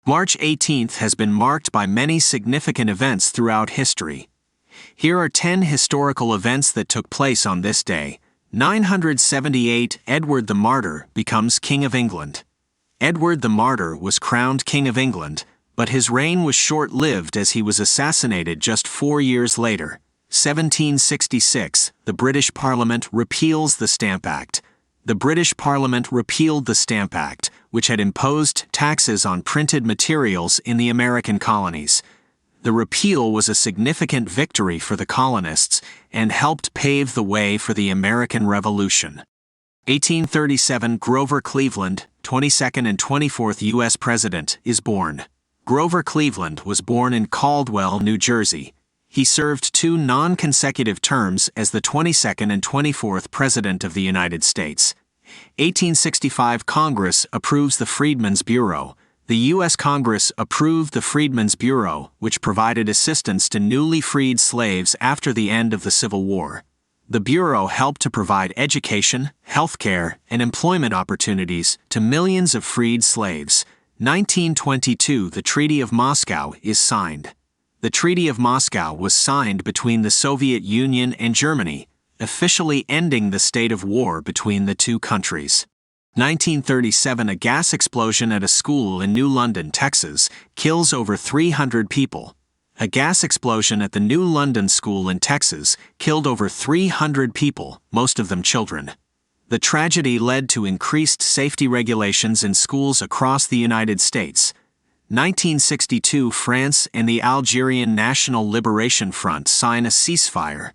March 18th has been marked by many significant events throughout history. Here are 10 historical events that took place on this day. 978, Edward the Martyr becomes King of England. Edward the Martyr was crowned King of England, but his reign was short-lived as he was assassinated just 4 years later. 1766, the British Parliament repeals the Stamp Act. The British Parliament repealed the Stamp Act, which had imposed taxes on printed materials in the American colonies. The repeal was a significant victory for the colonists and helped pave the way for the American Revolution. 1837, Grover Cleveland, 22nd and 24th U.S. President, is born. Grover Cleveland was born in Caldwell, New Jersey. He served 2 non-consecutive terms as the 22nd and 24th President of the United States. 1865, Congress approves the Freedmen's Bureau. The U.S. Congress approved the Freedmen's Bureau, which provided assistance to newly freed slaves after the end of the Civil War. The Bureau helped to provide education, healthcare, and employment opportunities to millions of freed slaves. 1922, the Treaty of Moscow is signed. The Treaty of Moscow was signed between the Soviet Union and Germany, officially ending the state of war between the two countries. 1937, a gas explosion at a school in New London, Texas, kills over 300 people. A gas explosion at the New London School in Texas killed over 300 people, most of them children. The tragedy led to increased safety regulations in schools across the United States. 1962, France and the Algerian National Liberation Front sign a ceasefire.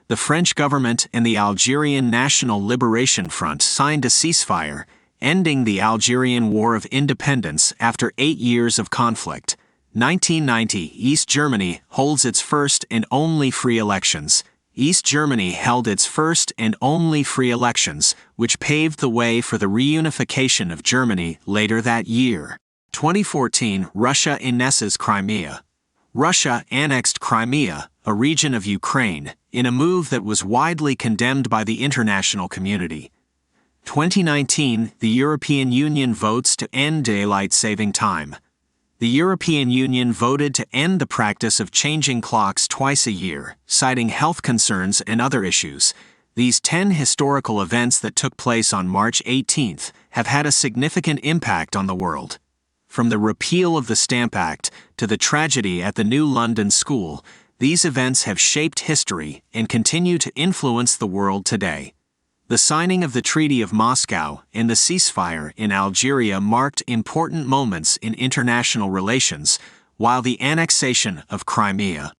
The French government and the Algerian National Liberation Front signed a ceasefire, ending the Algerian War of Independence after 8 years of conflict. 1990, East Germany holds its first and only free elections. East Germany held its first and only free elections, which paved the way for the reunification of Germany later that year. 2014, Russia annesses Crimea. Russia annexed Crimea, a region of Ukraine, in a move that was widely condemned by the international community. 2019, the European Union votes to end daylight saving time. The European Union voted to end the practice of changing clocks twice a year, citing health concerns and other issues. These 10 historical events that took place on March 18th have had a significant impact on the world. From the repeal of the Stamp Act to the tragedy at the New London School, these events have shaped history and continue to influence the world today. The signing of the Treaty of Moscow and the ceasefire in Algeria marked important moments in international relations, while the annexation of Crimea